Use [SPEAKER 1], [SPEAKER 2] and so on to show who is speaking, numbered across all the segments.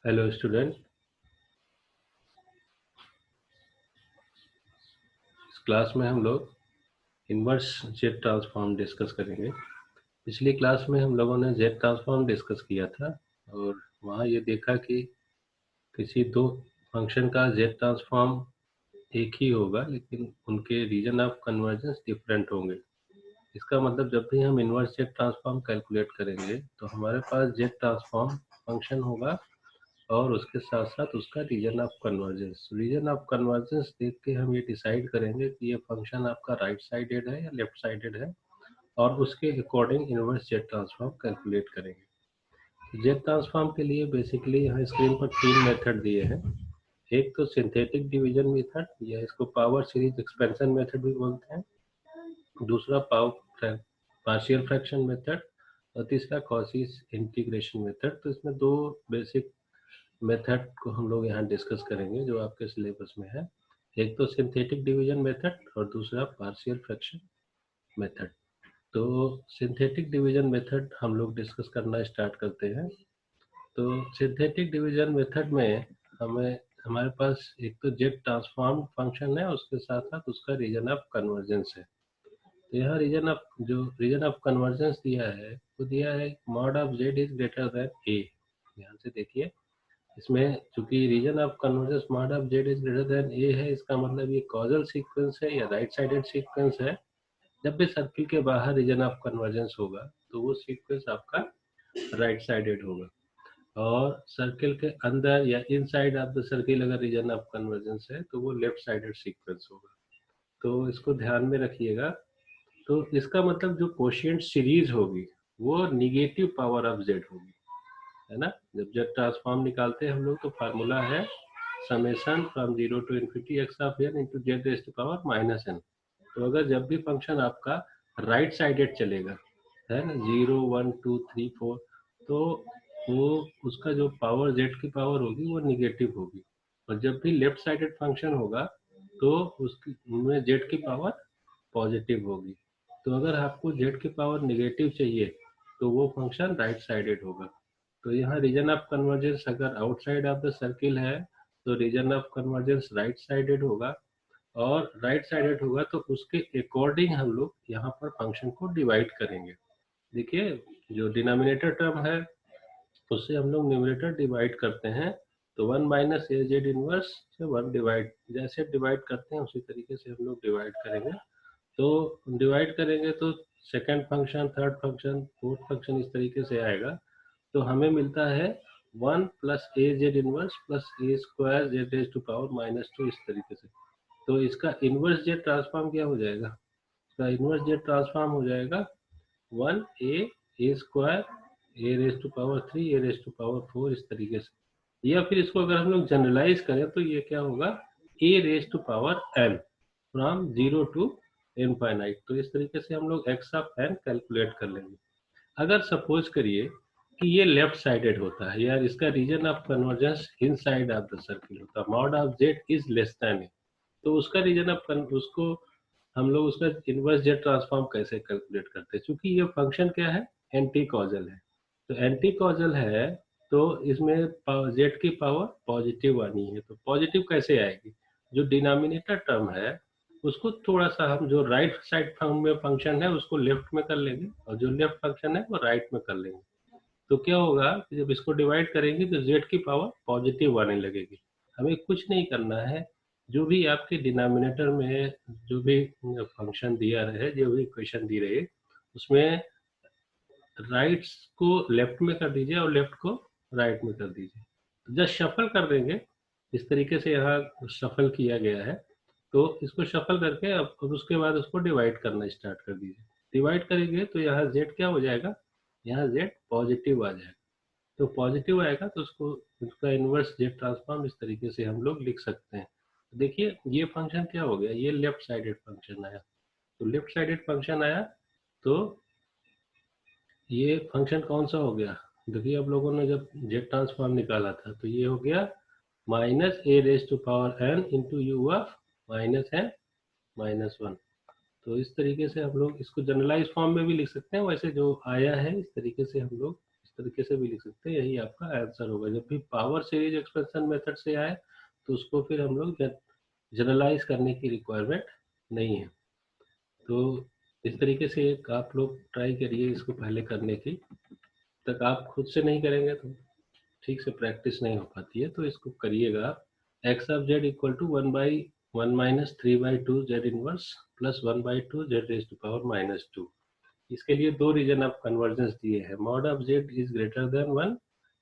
[SPEAKER 1] Hello student. इस class में हम लोग इन्वर्स जेड ट्रांसफॉर्म डिस्कस करेंगे। पिछली क्लास में हम लोगों ने जेड ट्रांसफॉर्म डिस्कस किया था और वहाँ ये देखा कि किसी दो फंक्शन का जेड ट्रांसफॉर्म एक ही होगा लेकिन उनके रीजन ऑफ कन्वर्जेंस डिफरेंट होंगे। इसका मतलब जब भी हम इन्वर्स जेड ट्रांसफॉर्म कैलकुलेट करेंगे तो हमारे पास जेड ट्रांसफॉर्म फंक्शन होगा और उसके साथ साथ उसका रीजन ऑफ कन्वर्जेंस देख के हम ये डिसाइड करेंगे कि ये फंक्शन आपका राइट साइडेड है या लेफ्ट साइडेड है और उसके according inverse Z transform calculate करेंगे। जेड ट्रांसफॉर्म के लिए बेसिकली यहाँ स्क्रीन पर तीन मेथड दिए हैं। एक तो सिंथेटिक डिवीजन मेथड या इसको पावर सीरीज एक्सपेंशन मेथड भी बोलते हैं, दूसरा पार्शियल फ्रैक्शन मेथड और तीसरा कॉशीस इंटीग्रेशन मेथड। तो इसमें दो बेसिक मेथड को हम लोग यहाँ डिस्कस करेंगे जो आपके सिलेबस में है। एक तो सिंथेटिक डिवीजन मेथड और दूसरा पार्शियल फ्रैक्शन मेथड। तो सिंथेटिक डिवीजन मेथड हम लोग डिस्कस करना स्टार्ट करते हैं। तो सिंथेटिक डिवीजन मेथड में हमें हमारे पास एक तो जेड ट्रांसफॉर्म फंक्शन है, उसके साथ साथ उसका रीजन ऑफ कन्वर्जेंस है। तो यहाँ रीजन ऑफ कन्वर्जेंस दिया है वो दिया है mod of Z is greater than A. ध्यान से देखिए, इसमें चूंकि region of convergence mod of Z is greater than A है, इसका मतलब ये कॉजल सीक्वेंस है या राइट साइडेड सीक्वेंस है। जब भी सर्किल के बाहर रीजन ऑफ कन्वर्जेंस होगा तो वो सीक्वेंस आपका राइट साइडेड होगा, और सर्किल के अंदर या इनसाइड ऑफ द सर्किल अगर रीजन ऑफ कन्वर्जेंस है तो वो लेफ्ट साइडेड सीक्वेंस होगा। तो इसको ध्यान में रखिएगा। तो इसका मतलब जो कोशिएंट सीरीज होगी वो निगेटिव पावर ऑफ जेड होगी, है ना। जब जेड ट्रांसफॉर्म निकालते हैं हम लोग तो फार्मूला है summation from 0 to infinity x of n into z raise to power minus n. तो अगर जब भी फंक्शन आपका राइट साइडेड चलेगा, है ना, 0 1 2 3 4, तो वो उसका जो पावर जेड की पावर होगी वो निगेटिव होगी। और जब भी लेफ्ट साइडेड फंक्शन होगा तो उसकी में जेड की पावर पॉजिटिव होगी। तो अगर आपको जेड की पावर निगेटिव चाहिए तो वो फंक्शन राइट साइडेड होगा। तो यहाँ रीजन ऑफ कन्वर्जेंस अगर आउटसाइड ऑफ द सर्किल है तो region of convergence right sided होगा, और राइट साइडेड होगा तो उसके अकॉर्डिंग हम लोग यहाँ पर फंक्शन को डिवाइड करेंगे। देखिए, जो डिनोमिनेटर टर्म है उससे हम लोग न्यूमरेटर डिवाइड करते हैं। तो 1 माइनस ए जेड इनवर्स से 1 डिवाइड, जैसे डिवाइड करते हैं उसी तरीके से हम लोग डिवाइड करेंगे। तो डिवाइड करेंगे तो second function, third function, fourth function इस तरीके से आएगा। तो हमें मिलता है 1 plus a Z inverse plus a square z raise to power minus 2, इस तरीके से। तो इसका इनवर्स जेड ट्रांसफॉर्म क्या हो जाएगा? इसका इनवर्स जेड ट्रांसफॉर्म हो जाएगा 1 A square A raise to power 3 A raise to power 4, इस तरीके से। या फिर इसको अगर हम लोग जनरलाइज करें तो ये क्या होगा, A raise to power N from 0 to infinite. तो इस तरीके से हम लोग एक्स ऑफ एन कैलकुलेट कर लेंगे। अगर सपोज करिए कि ये लेफ्ट साइडेड होता है, यार इसका region of convergence inside of the circle होता है, mod of Z is less than A, तो उसका रीजन ऑफ उसको हम लोग उसका इनवर्स जेड ट्रांसफॉर्म कैसे कैलकुलेट करते हैं? क्योंकि ये फंक्शन क्या है, एंटी कॉजल है। तो एंटी कॉजल है तो इसमें जेड की पावर पॉजिटिव आनी है। तो पॉजिटिव कैसे आएगी? जो डिनोमिनेटर टर्म है उसको थोड़ा सा हम, जो राइट साइड में फंक्शन है उसको लेफ्ट में कर लेंगे और जो लेफ्ट फंक्शन है वो राइट में कर लेंगे। तो क्या होगा कि जब इसको डिवाइड करेंगे तो जेड की पावर पॉजिटिव आने लगेगी। हमें कुछ नहीं करना है, जो भी आपके डिनोमिनेटर में जो भी फंक्शन दिया रहे, जो भी इक्वेशन दी रहे, उसमें राइट को लेफ्ट में कर दीजिए और लेफ्ट को राइट में कर दीजिए। तो जस्ट शफल कर देंगे, इस तरीके से यहाँ शफल किया गया है। तो इसको शफल करके अब उसके बाद उसको डिवाइड करना स्टार्ट कर दीजिए। डिवाइड करेंगे तो यहाँ जेड क्या हो जाएगा, यहाँ जेड पॉजिटिव आ जाएगा। तो पॉजिटिव आएगा तो उसको, उसका इनवर्स जेड ट्रांसफॉर्म इस तरीके से हम लोग लिख सकते हैं। देखिए ये फंक्शन क्या हो गया, ये लेफ्ट साइडेड फंक्शन आया। तो लेफ्ट साइडेड फंक्शन आया तो ये फंक्शन कौन सा हो गया? देखिए अब लोगों ने जब जेड ट्रांसफॉर्म निकाला था तो ये हो गया minus a raise to power n into u of minus n minus 1। तो इस तरीके से हम लोग इसको जनरलाइज फॉर्म में भी लिख सकते हैं, वैसे जो आया है इस तरीके से हम लोग इस तरीके से भी लिख सकते हैं, यही आपका आंसर होगा। जब भी पावर सीरीज एक्सपेंशन मेथड से आए तो उसको फिर हम लोग जनरलाइज करने की रिक्वायरमेंट नहीं है। तो इस तरीके से एक आप लोग ट्राई करिए इसको पहले करने की। तक आप खुद से नहीं करेंगे तो ठीक से प्रैक्टिस नहीं हो पाती है, तो इसको करिएगा। X of z equal to 1/1 minus 3/2 z inverse plus 1/2 z raise to power -2। इसके लिए दो रीजन ऑफ कन्वर्जेंस दिए हैं, mod of Z is greater than 1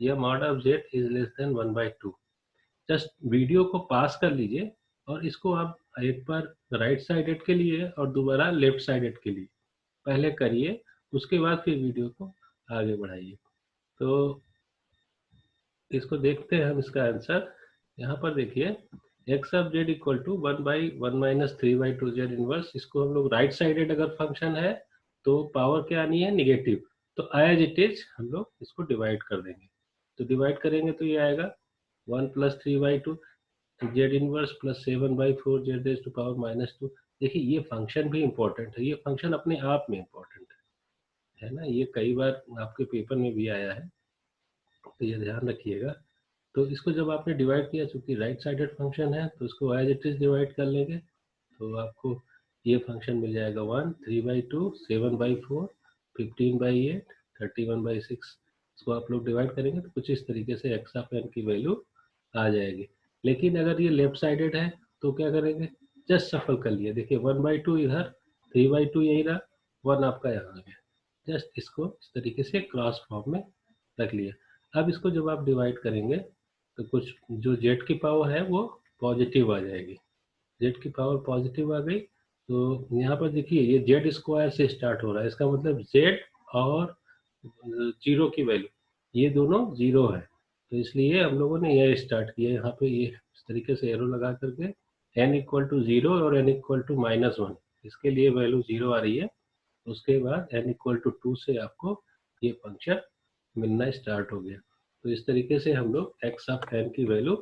[SPEAKER 1] या mod of Z is less than 1/2। Just video को पास कर लीजिए और इसको आप एक बार राइट साइडेड के लिए और दोबारा लेफ्ट साइडेड के लिए पहले करिए, उसके बाद फिर वीडियो को आगे बढ़ाइए। तो इसको देखते हैं हम इसका आंसर। यहाँ पर देखिए x of z equal to 1/1 minus 3/2 z inverse, इसको हम लोग राइट साइडेड अगर फंक्शन है तो पावर क्या आनी है, निगेटिव। तो एज इट इज हम लोग इसको डिवाइड कर देंगे। तो डिवाइड करेंगे तो ये आएगा 1 plus 3/2 z inverse plus 7/4 z raise to power -2। देखिए ये फंक्शन भी इम्पोर्टेंट है, ये फंक्शन अपने आप में इम्पोर्टेंट है ना, ये कई बार आपके पेपर में भी आया है, तो ये ध्यान रखिएगा। तो इसको जब आपने डिवाइड किया, चूंकि राइट साइडेड फंक्शन है तो इसको एज इट इज डिवाइड कर लेंगे। तो आपको ये फंक्शन मिल जाएगा 1 3/2 7/4 15/8 31/6। इसको आप लोग डिवाइड करेंगे तो कुछ इस तरीके से एक्स ऑफ एन की वैल्यू आ जाएगी। लेकिन अगर ये लेफ्ट साइडेड है तो क्या करेंगे, जस्ट सफल कर लिया। देखिए 1/2 इधर, 3/2 यही रहा, 1 आपका यहाँ आ गया। जस्ट इसको इस तरीके से क्रॉस फॉर्म में रख लिया। अब इसको जब आप डिवाइड करेंगे तो कुछ जो जेड की पावर है वो पॉजिटिव आ जाएगी। जेड की पावर पॉजिटिव आ गई तो यहाँ पर देखिए ये जेड स्क्वायर से स्टार्ट हो रहा है, इसका मतलब जेड और जीरो की वैल्यू ये दोनों जीरो है। तो इसलिए हम लोगों ने यह स्टार्ट किया यहाँ पे, ये इस तरीके से एरो लगा करके n इक्वल टू 0 और n इक्वल टू -1, इसके लिए वैल्यू 0 आ रही है। उसके बाद n इक्वल टू 2 से आपको ये फंक्शन मिलना स्टार्ट हो गया। तो इस तरीके से हम लोग एक्स ऑफ एन की वैल्यू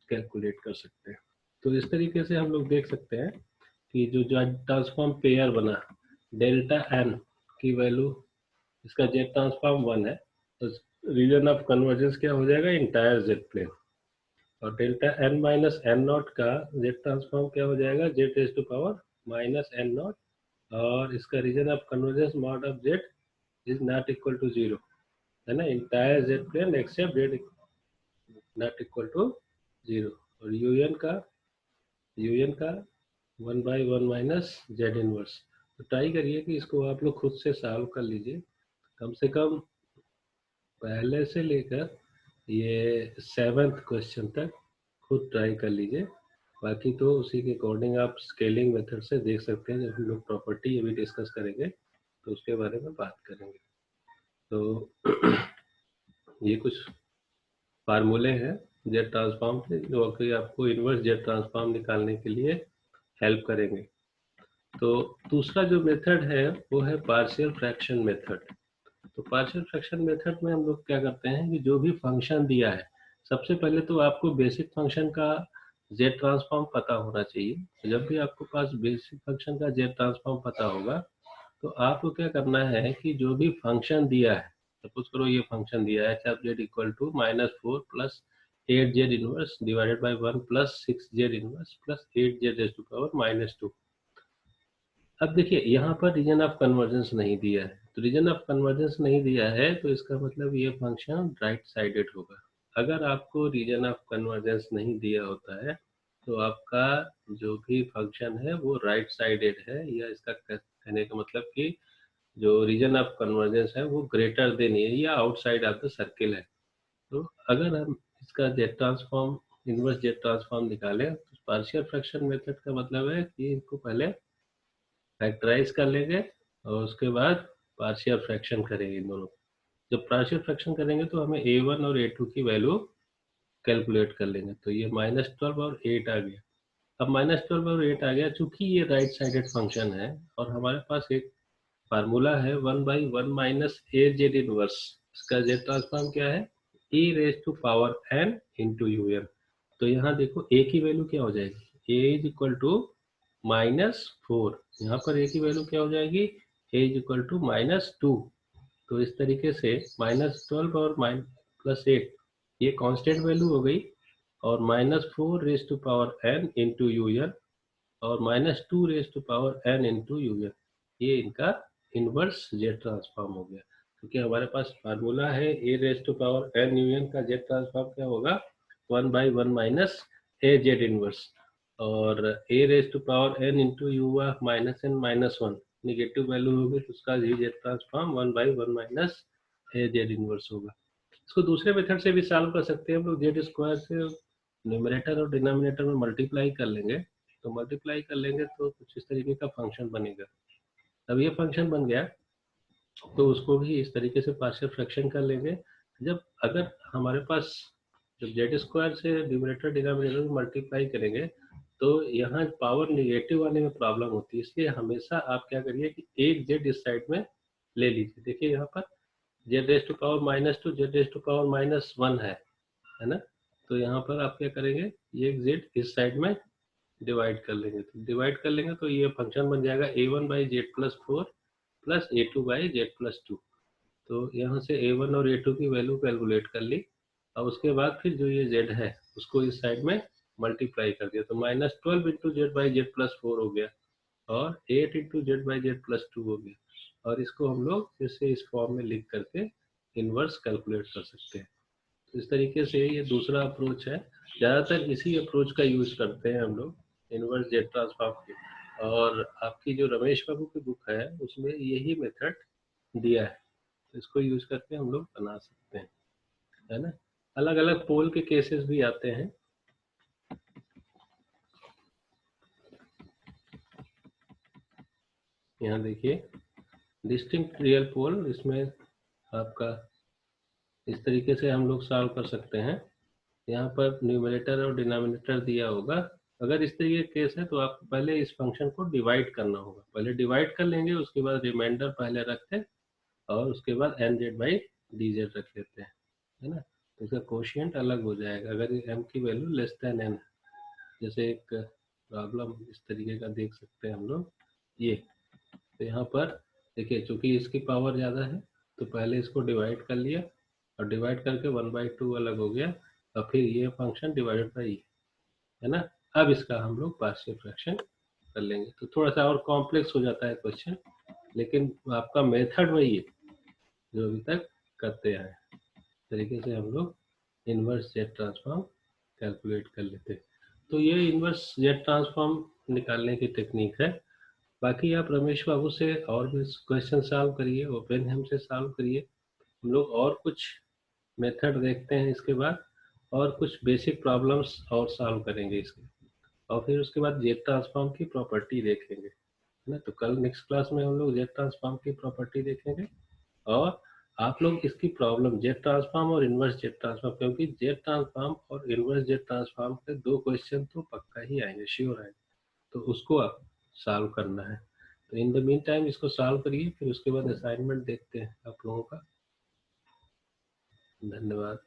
[SPEAKER 1] कैलकुलेट कर सकते हैं। तो इस तरीके से हम लोग देख सकते हैं कि जो ट्रांसफॉर्म पेयर बना डेल्टा एन की वैल्यू, इसका जेड ट्रांसफॉर्म 1 है, तो रीजन ऑफ कन्वर्जेंस क्या हो जाएगा, इंटायर जेड प्लेन। और delta n minus n not का जेड ट्रांसफॉर्म क्या हो जाएगा, Z raise to power -n0। और इसका region of convergence mod of Z is not equal to 0, है ना, entire z plane except z not equal to 0। और यूएन का 1/1 माइनस जेड इनवर्स। तो ट्राई करिए कि इसको आप लोग खुद से सॉल्व कर लीजिए, कम से कम पहले से लेकर ये 7th क्वेश्चन तक खुद ट्राई कर लीजिए। बाकी तो उसी के अकॉर्डिंग आप स्केलिंग मेथड से देख सकते हैं। जब हम लोग प्रॉपर्टी अभी डिस्कस करेंगे तो उसके बारे में बात करेंगे। तो ये कुछ फार्मूले हैं जेड ट्रांसफॉर्म के जो कि आपको इन्वर्स जेड ट्रांसफॉर्म निकालने के लिए हेल्प करेंगे। तो दूसरा जो मेथड है वो है पार्शियल फ्रैक्शन मेथड। तो पार्शियल फ्रैक्शन मेथड में हम लोग क्या करते हैं कि जो भी फंक्शन दिया है, सबसे पहले तो आपको बेसिक फंक्शन का जेड ट्रांसफॉर्म पता होना चाहिए। तो जब भी आपको पास बेसिक फंक्शन का जेड ट्रांसफॉर्म पता होगा तो आपको क्या करना है कि जो भी फंक्शन दिया है, सपोज करो ये फंक्शन दिया है H of z equal to -4 plus 8 z inverse divided by 1 plus 6 z inverse plus 8 z raise to power -2। अब देखिए यहाँ पर रीजन ऑफ कन्वर्जेंस नहीं दिया है, तो रीजन ऑफ कन्वर्जेंस नहीं दिया है तो इसका मतलब ये फंक्शन राइट साइडेड होगा। अगर आपको रीजन ऑफ कन्वर्जेंस नहीं दिया होता है तो आपका जो भी फंक्शन है वो राइट साइडेड है, या इसका कहने का मतलब कि जो रीजन ऑफ कन्वर्जेंस है वो ग्रेटर देन है या आउटसाइड ऑफ द सर्किल है। तो अगर हम इसका z transform inverse Z transform निकालें तो पार्शियल फ्रैक्शन मेथड का मतलब है कि इनको पहले फैक्टराइज कर लेंगे और उसके बाद पार्शियल फ्रैक्शन करेंगे इन दोनों। जब पार्शियल फ्रैक्शन करेंगे तो हमें a1 और a2 की वैल्यू कैलकुलेट कर लेंगे। तो ये -12 और 8 आ गया। अब -12 और 8 आ गया, चूंकि ये राइट साइडेड फंक्शन है और हमारे पास एक फार्मूला है 1/1 माइनस ए जेड इनवर्स। इसका जेड ट्रांसफॉर्म क्या है, e raise to power n into un। तो यहाँ देखो a की वैल्यू क्या हो जाएगी, a इज इक्वल टू -4, यहाँ पर a की वैल्यू क्या हो जाएगी, a इज इक्वल टू -2। तो इस तरीके से -12 और +8 ये कांस्टेंट वैल्यू हो गई, और -4 raise to power n into u n और -2 raise to power n into u n, ये इनका इनवर्स जेड ट्रांसफॉर्म हो गया। क्योंकि हमारे पास फार्मूला है A raise to power n U N का जेड ट्रांसफॉर्म क्या होगा, 1/1 माइनस ए जेड इनवर्स, और A raise to power n into U -n-1 negative value होगी तो उसका जेड ट्रांसफॉर्म 1/1 माइनस ए जेड इनवर्स होगा। इसको दूसरे मेथड से भी सॉल्व कर सकते हैं हम लोग, जेड स्क्वायर से न्यूमरेटर और डिनोमिनेटर में मल्टीप्लाई कर लेंगे, तो मल्टीप्लाई कर लेंगे तो कुछ इस तरीके का फंक्शन बनेगा। अब ये फंक्शन बन गया तो उसको भी इस तरीके से पार्शियल फ्रैक्शन कर लेंगे। जब अगर हमारे पास जब जेड स्क्वायर से न्यूमरेटर डिनोमिनेटर में मल्टीप्लाई करेंगे तो यहाँ पावर निगेटिव आने में प्रॉब्लम होती है, इसलिए हमेशा आप क्या करिए कि एक जेड इस साइड में ले लीजिए। देखिए यहाँ पर z raise to power -2 z raise to power -1 है ना, तो यहाँ पर आप क्या करेंगे, ये एक जेड इस साइड में डिवाइड कर लेंगे, तो डिवाइड कर लेंगे तो ये फंक्शन बन जाएगा a1/z+4 प्लस a2/z+2। तो यहाँ से a1 और a2 की वैल्यू कैलकुलेट कर ली, और उसके बाद फिर जो ये z है उसको इस साइड में मल्टीप्लाई कर दिया, तो -12 इंटू z/z+4 हो गया और 8 इंटू z/z+2 हो गया, और इसको हम लोग फिर से इस फॉर्म में लिख करके इनवर्स कैलकुलेट कर सकते हैं। तो इस तरीके से ये दूसरा अप्रोच है, ज़्यादातर इसी अप्रोच का यूज करते हैं हम लोग इनवर्स जेड ट्रांसफॉर्म की, और आपकी जो रमेश बाबू की बुक है उसमें यही मेथड दिया है, तो इसको यूज करके हम लोग बना सकते हैं, है ना। अलग अलग पोल के केसेस भी आते हैं। यहाँ देखिए डिस्टिंक्ट रियल पोल, इसमें आपका इस तरीके से हम लोग सॉल्व कर सकते हैं। यहाँ पर न्यूमरेटर और डिनोमिनेटर दिया होगा, अगर इस तरीके का केस है तो आपको पहले इस फंक्शन को डिवाइड करना होगा, पहले डिवाइड कर लेंगे, उसके बाद रिमाइंडर पहले रखते हैं और उसके बाद nz/dz रख लेते हैं, है ना। तो इसका कोशिएंट अलग हो जाएगा अगर m की वैल्यू लेस देन n। जैसे एक प्रॉब्लम इस तरीके का देख सकते हैं हम लोग, ये तो यहाँ पर देखिए चूंकि इसकी पावर ज़्यादा है तो पहले इसको डिवाइड कर लिया, और डिवाइड करके 1/2 अलग हो गया, और फिर ये फंक्शन डिवाइडेड बाई, है ना। अब इसका हम लोग पार्शियल फ्रैक्शन कर लेंगे, तो थोड़ा सा और कॉम्प्लेक्स हो जाता है क्वेश्चन, लेकिन आपका मेथड वही है जो अभी तक करते आए, तरीके से हम लोग इनवर्स जेड ट्रांसफॉर्म कैलकुलेट कर लेते हैं। तो ये इनवर्स जेड ट्रांसफॉर्म निकालने की टेक्निक है। बाकी आप रमेश बाबू से और भी क्वेश्चन सॉल्व करिए, ओपेनहेम से सॉल्व करिए, हम लोग और कुछ मेथड देखते हैं इसके बाद, और कुछ बेसिक प्रॉब्लम्स और सॉल्व करेंगे इसके, और फिर उसके बाद जेड ट्रांसफॉर्म की प्रॉपर्टी देखेंगे, है ना। तो कल नेक्स्ट क्लास में हम लोग जेड ट्रांसफॉर्म की प्रॉपर्टी देखेंगे, और आप लोग इसकी प्रॉब्लम जेड ट्रांसफॉर्म और इनवर्स जेड ट्रांसफॉर्म, क्योंकि जेड ट्रांसफॉर्म और इनवर्स जेड ट्रांसफॉर्म के 2 क्वेश्चन तो पक्का ही आएंगे, श्योर आएंगे, तो उसको आप सॉल्व करना है। तो इन द मीन टाइम इसको सॉल्व करिए, फिर उसके बाद असाइनमेंट देखते हैं आप लोगों का। धन्यवाद।